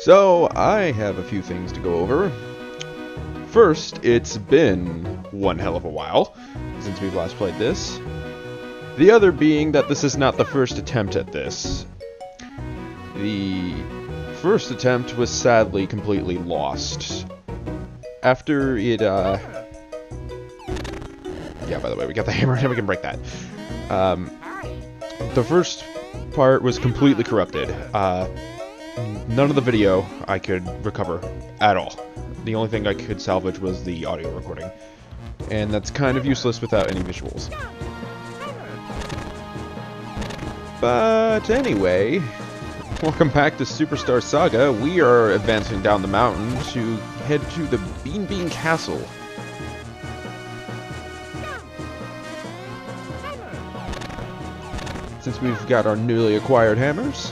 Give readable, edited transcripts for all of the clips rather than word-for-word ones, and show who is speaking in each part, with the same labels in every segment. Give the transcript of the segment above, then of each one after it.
Speaker 1: So, I have a few things to go over. First, it's been one hell of a while since we've last played this. The other being that this is not the first attempt at this. The first attempt was sadly completely lost. After it, yeah, by the way, we got the hammer and we can break that. The first part was completely corrupted. None of the video I could recover at all. The only thing I could salvage was the audio recording. And that's kind of useless without any visuals. But anyway, welcome back to Superstar Saga. We are advancing down the mountain to head to the Bean Castle. Since we've got our newly acquired hammers,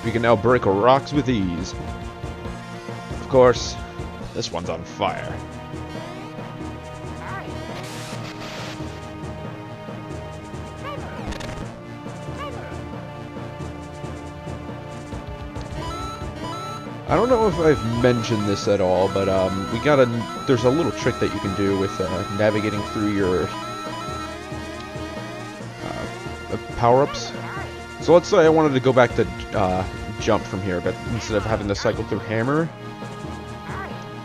Speaker 1: we can now break rocks with ease. Of course, this one's on fire. I don't know if I've mentioned this at all, but there's a little trick that you can do with navigating through your power-ups. So let's say I wanted to go back to jump from here, but instead of having to cycle through hammer,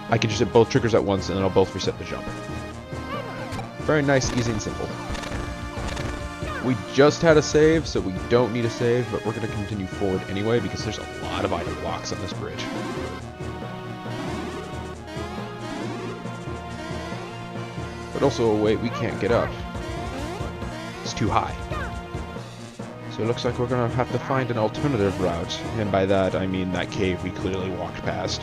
Speaker 1: I can just hit both triggers at once and then I'll both reset the jump. Very nice, easy, and simple. We just had a save, so we don't need a save, but we're going to continue forward anyway because there's a lot of item blocks on this bridge. But also, wait, we can't get up. It's too high. So it looks like we're going to have to find an alternative route, and by that I mean that cave we clearly walked past.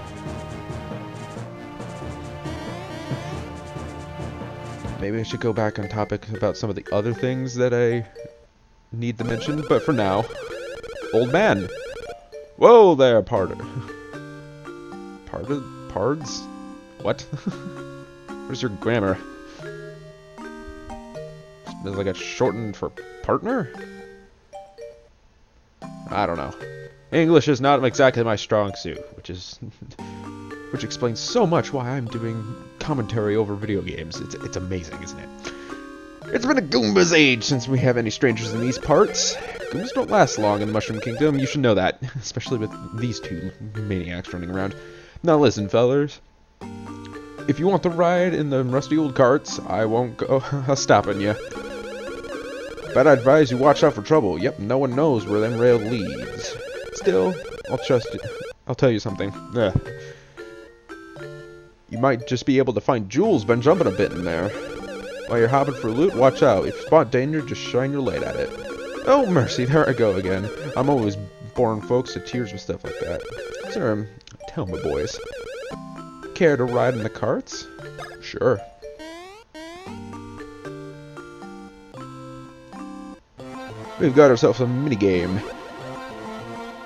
Speaker 1: Maybe I should go back on topic about some of the other things that I need to mention, but for now, old man. Whoa there, Pards? What? What is your grammar? Is it like a shortened for partner? I don't know. English is not exactly my strong suit, which explains so much why I'm doing commentary over video games. It's amazing, isn't it? It's been a Goomba's age since we have any strangers in these parts. Goombas don't last long in the Mushroom Kingdom, you should know that, especially with these two maniacs running around. Now listen, fellers. If you want to ride in the rusty old carts, I won't go stopping you. But I advise you watch out for trouble. Yep, no one knows where them rail leads. Still, I'll trust you. I'll tell you something. You might just be able to find jewels by jumping a bit in there. While you're hopping for loot, watch out. If you spot danger, just shine your light at it. Oh, mercy, there I go again. I'm always boring folks to tears with stuff like that. Sir, tell me, boys. Care to ride in the carts? Sure. We've got ourselves a minigame.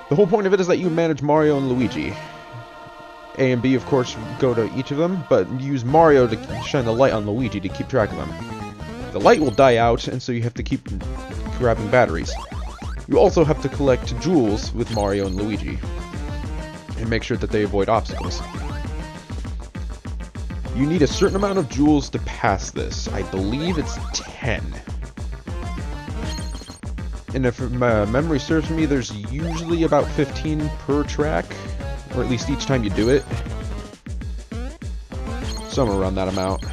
Speaker 1: The whole point of it is that you manage Mario and Luigi. A and B, of course, go to each of them, but use Mario to shine the light on Luigi to keep track of them. The light will die out, and so you have to keep grabbing batteries. You also have to collect jewels with Mario and Luigi, and make sure that they avoid obstacles. You need a certain amount of jewels to pass this. I believe it's 10. And if my memory serves me, there's usually about 15 per track. Or at least each time you do it. Somewhere around that amount.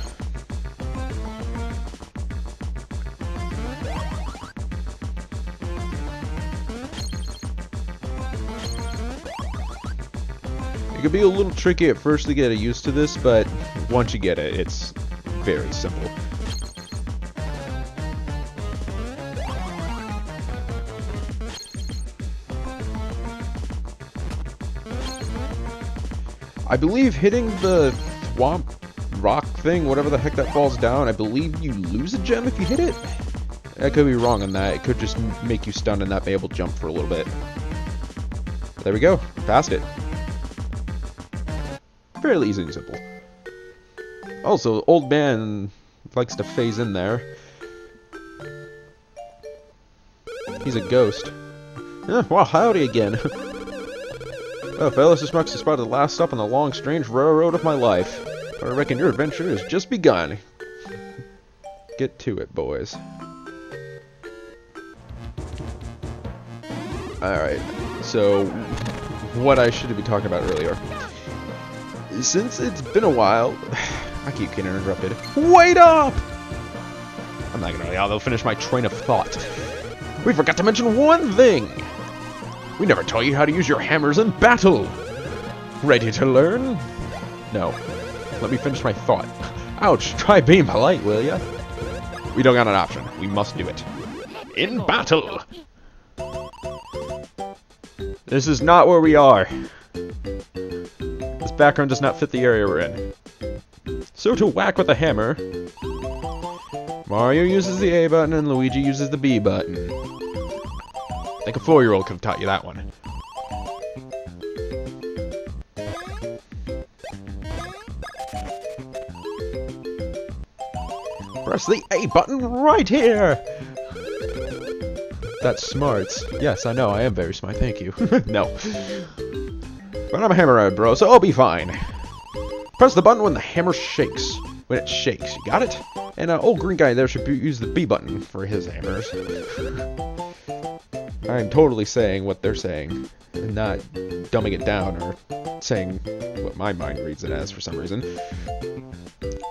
Speaker 1: It could be a little tricky at first to get used to this, but once you get it, it's very simple. I believe hitting the swamp rock thing, whatever the heck that falls down, I believe you lose a gem if you hit it? I could be wrong on that. It could just make you stunned and not be able to jump for a little bit. But there we go. Passed it. Fairly easy and simple. Also, old man likes to phase in there. He's a ghost. Well, howdy again. Well, fellas, this marks the spot of the last stop on the long, strange railroad of my life. But I reckon your adventure has just begun. Get to it, boys. Alright, so what I should have been talking about earlier. Since it's been a while, I keep getting interrupted. Wait up! I'm not gonna be able to finish my train of thought. We forgot to mention one thing! We never taught you how to use your hammers in battle! Ready to learn? No. Let me finish my thought. Ouch, try being polite, will ya? We don't got an option. We must do it. In battle! This is not where we are. This background does not fit the area we're in. So to whack with a hammer, Mario uses the A button and Luigi uses the B button. I think a 4-year-old could have taught you that one. Press the A button right here! That's smart. Yes, I know, I am very smart, thank you. No. But I'm a hammerhead, bro, so I'll be fine. Press the button when the hammer shakes. When it shakes, you got it? And old green guy there should use the B button for his hammers. I'm totally saying what they're saying, and not dumbing it down or saying what my mind reads it as for some reason.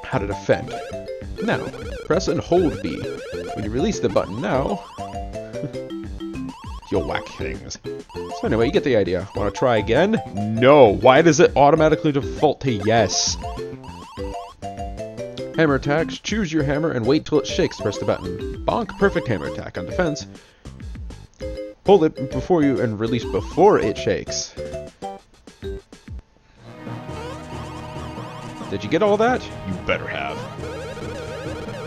Speaker 1: How to defend. Now, press and hold B. When you release the button now, you'll whack things. So anyway, you get the idea. Want to try again? No! Why does it automatically default to yes? Hammer attacks. Choose your hammer and wait till it shakes. Press the button. Bonk. Perfect hammer attack. On defense, hold it before you and release before it shakes. Did you get all that? You better have.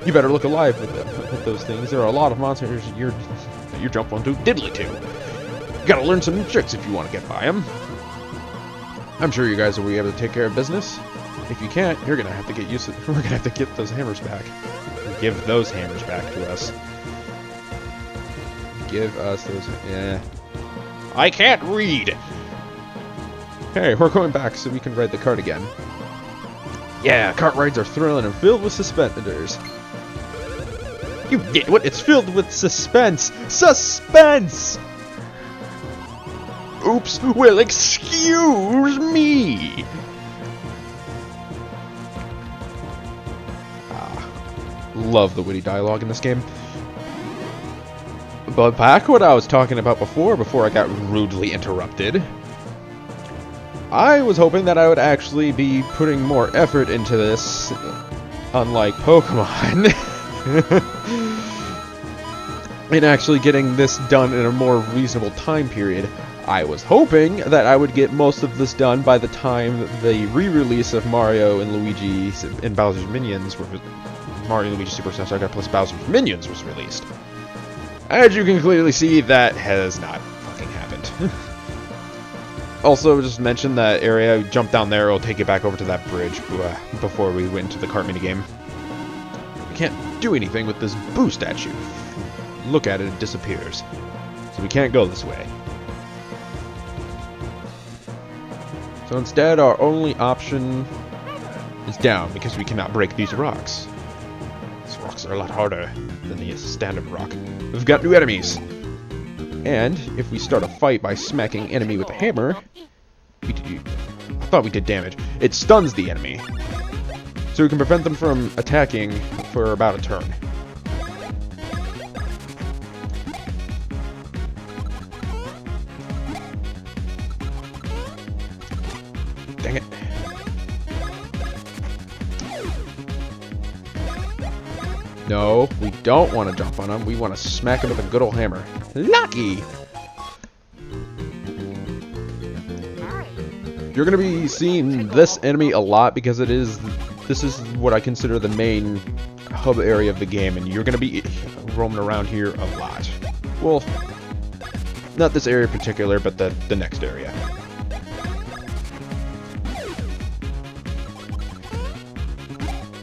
Speaker 1: You better look alive with those things. There are a lot of monsters you're jump onto diddly too. You gotta learn some new tricks if you want to get by them. I'm sure you guys will be able to take care of business. If you can't, you're gonna have to get used to. We're gonna have to get those hammers back. Give those hammers back to us. Give us those. Yeah. I can't read. Hey, we're going back so we can ride the cart again. Yeah, cart rides are thrilling and filled with suspenders. You get what? It's filled with suspense. Suspense! Oops. Well, excuse me. Love the witty dialogue in this game. But back what I was talking about before I got rudely interrupted. I was hoping that I would actually be putting more effort into this, unlike Pokemon, in actually getting this done in a more reasonable time period. I was hoping that I would get most of this done by the time the re-release of Mario and Luigi and Bowser's Minions were Mario and Luigi Superstar Saga plus Bowser's Minions was released. As you can clearly see, that has not fucking happened. Also, just mention that area, jump down there, it'll take you back over to that bridge before we went to the cart minigame. We can't do anything with this Boo statue. Look at it, it disappears. So we can't go this way. So instead, our only option is down, because we cannot break these rocks. These rocks are a lot harder than the standard rock. We've got new enemies! And if we start a fight by smacking enemy with a hammer, I thought we did damage. It stuns the enemy, so we can prevent them from attacking for about a turn. Dang it. No, we don't want to jump on him. We want to smack him with a good old hammer. Lucky! You're going to be seeing this enemy a lot because this is what I consider the main hub area of the game, and you're going to be roaming around here a lot. Well, not this area in particular, but the next area.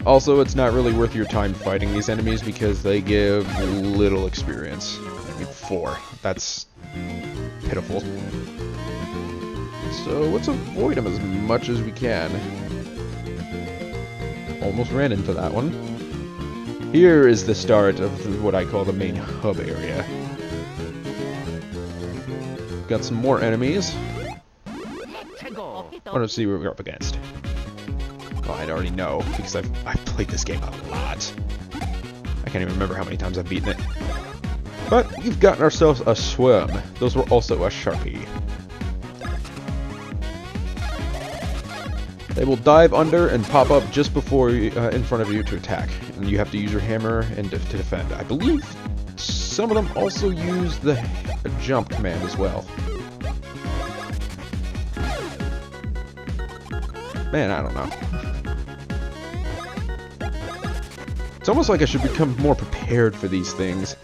Speaker 1: Also, it's not really worth your time fighting these enemies because they give little experience. I mean, 4. That's pitiful. So let's avoid them as much as we can. Almost ran into that one. Here is the start of what I call the main hub area. Got some more enemies. I want to see what we're up against. Well, I already know, because I've played this game a lot. I can't even remember how many times I've beaten it. But we've gotten ourselves a Swarm. Those were also a Sharpie. They will dive under and pop up just before in front of you to attack. And you have to use your hammer and to defend. I believe some of them also use the jump command as well. Man, I don't know. It's almost like I should become more prepared for these things.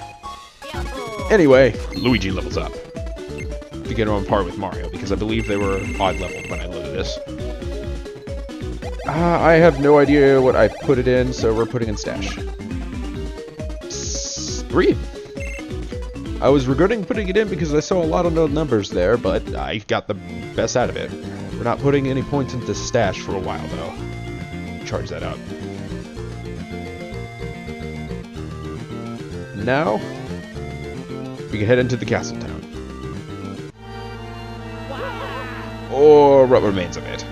Speaker 1: Anyway, Luigi levels up to get on par with Mario, because I believe they were odd leveled when I loaded this. I have no idea what I put it in, so we're putting in stash. 3. I was regretting putting it in because I saw a lot of no numbers there, but I got the best out of it. We're not putting any points into stash for a while, though. Charge that up. Now, we can head into the castle town. Or what remains of it.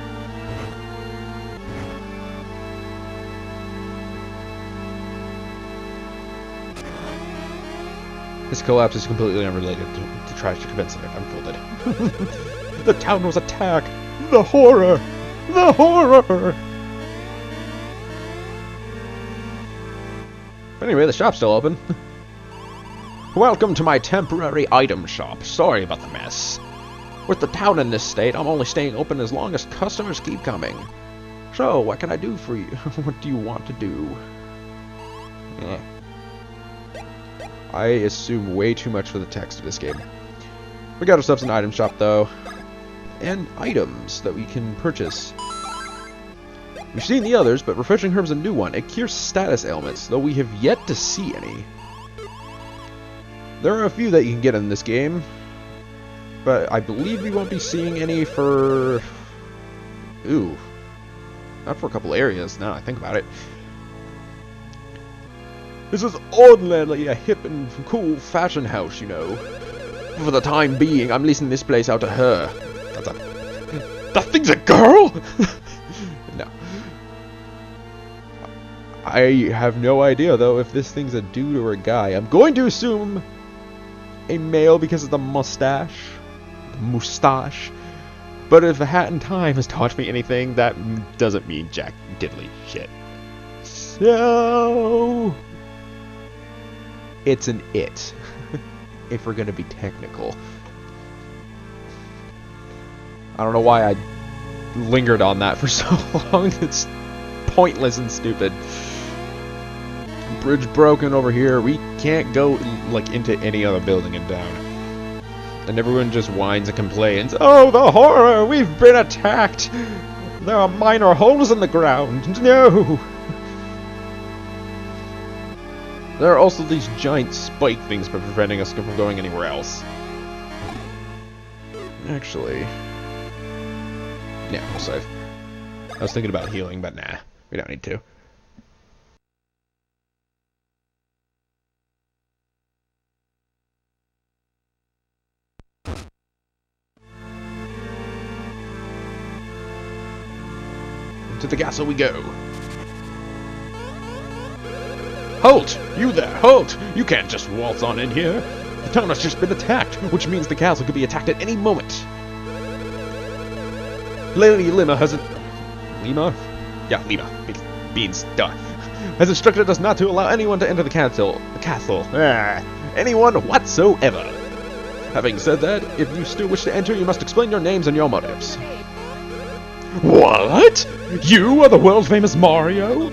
Speaker 1: This collapse is completely unrelated to tragic events that have unfolded. The town was attacked! The horror! The horror! Anyway, the shop's still open. Welcome to my temporary item shop. Sorry about the mess. With the town in this state, I'm only staying open as long as customers keep coming. So, what can I do for you? What do you want to do? I assume way too much for the text of this game. We got ourselves an item shop, though. And items that we can purchase. We've seen the others, but Refreshing Herb's a new one. It cures status ailments, though we have yet to see any. There are a few that you can get in this game, but I believe we won't be seeing any for... Ooh. Not for a couple areas, now I think about it. This is ordinarily a hip and cool fashion house, you know. For the time being, I'm leasing this place out to her. That thing's a girl?! No. I have no idea, though, if this thing's a dude or a guy. I'm going to assume a male because of the mustache. Moustache. But if a hat in time has taught me anything, that doesn't mean jack diddly shit. So... it's an it. If we're gonna be technical. I don't know why I lingered on that for so long. It's pointless and stupid. Bridge broken over here. We can't go like into any other building in town. And everyone just whines and complains. Oh, the horror! We've been attacked! There are minor holes in the ground. No! There are also these giant spike things preventing us from going anywhere else. Actually... yeah, we'll save. I was thinking about healing, but nah. We don't need to. To the castle we go. Halt! You there, halt! You can't just waltz on in here. The town has just been attacked, which means the castle could be attacked at any moment. Lady Lima hasn't... Lima? Yeah, Lima. Beans, duh. Has instructed us not to allow anyone to enter the castle. Anyone whatsoever. Having said that, if you still wish to enter, you must explain your names and your motives. What? You are the world-famous Mario?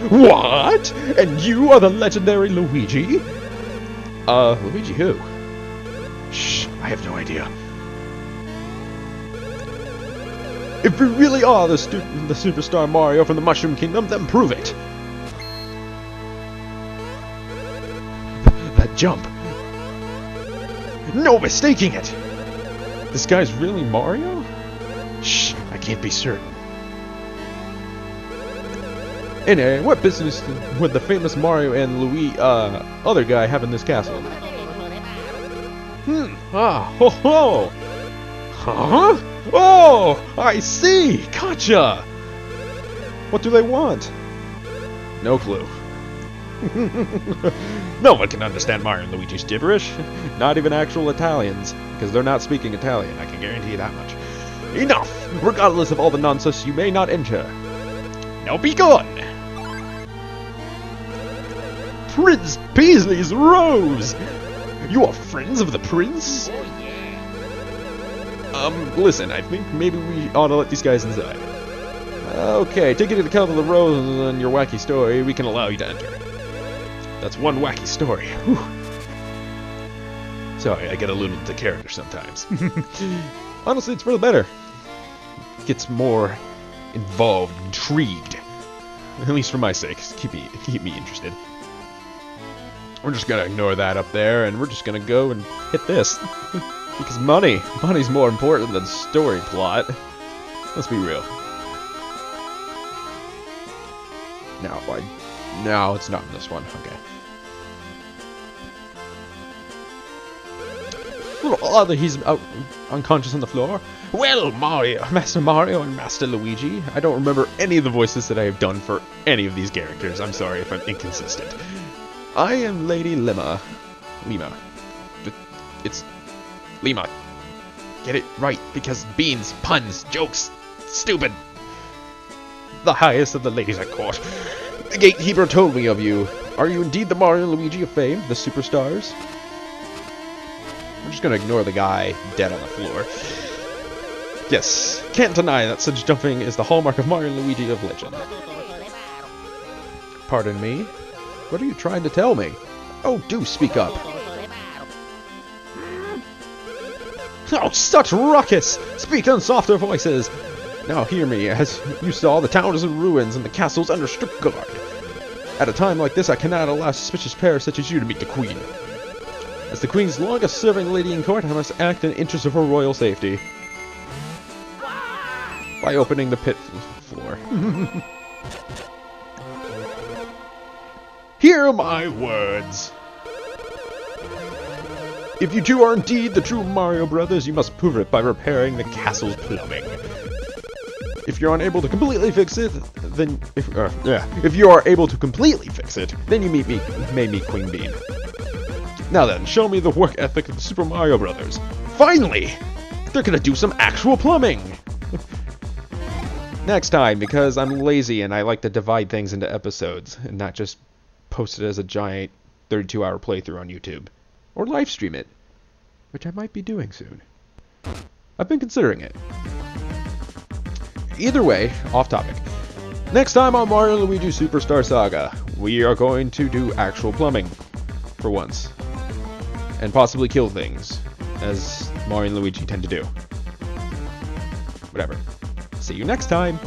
Speaker 1: What? And you are the legendary Luigi? Luigi who? Shh, I have no idea. If you really are the superstar Mario from the Mushroom Kingdom, then prove it. That jump. No mistaking it! This guy's really Mario? can't be certain. Anyway, what business would the famous Mario and Luigi, other guy have in this castle? Ho ho! Huh? Oh, I see! Gotcha! What do they want? No clue. No one can understand Mario and Luigi's gibberish. Not even actual Italians, because they're not speaking Italian, I can guarantee you that much. Enough! Regardless of all the nonsense, you may not enter. Now be gone! Prince Paisley's Rose! You are friends of the prince? Listen, I think maybe we ought to let these guys inside. Okay, taking into account of the Rose and your wacky story, we can allow you to enter. That's one wacky story. Whew. Sorry, I get a little into character sometimes. Honestly, it's for the better. Gets more involved, intrigued. At least for my sake, keep me interested. We're just gonna ignore that up there, and we're just gonna go and hit this. Because money's more important than story plot. Let's be real. No, it's not in this one. Okay. A little odd that he's out unconscious on the floor. Well, Master Mario and Master Luigi, I don't remember any of the voices that I have done for any of these characters. I'm sorry if I'm inconsistent. I am Lady Lima. It's Lima. Get it right, because beans, puns, jokes, stupid. The highest of the ladies at court. The gatekeeper told me of you. Are you indeed the Mario and Luigi of fame, the superstars? I'm just gonna ignore the guy dead on the floor. Yes, can't deny that such jumping is the hallmark of Mario and Luigi of legend. Pardon me? What are you trying to tell me? Oh, do speak up. Oh, such ruckus! Speak in softer voices! Now hear me, as you saw, the town is in ruins and the castle's under strict guard. At a time like this, I cannot allow suspicious pairs such as you to meet the Queen. As the Queen's longest-serving lady in court, I must act in the interest of her royal safety. By opening the pit floor. Hear my words! If you two are indeed the true Mario Brothers, you must prove it by repairing the castle's plumbing. If you're unable to completely fix it, then if you are able to completely fix it, then you may meet Queen Bean. Now then, show me the work ethic of the Super Mario Brothers. Finally! They're gonna do some actual plumbing! Next time, because I'm lazy and I like to divide things into episodes, and not just post it as a giant 32-hour playthrough on YouTube. Or live stream it, which I might be doing soon. I've been considering it. Either way, off topic. Next time on Mario & Luigi Superstar Saga, we are going to do actual plumbing. For once. And possibly kill things, as Mario and Luigi tend to do. Whatever. See you next time!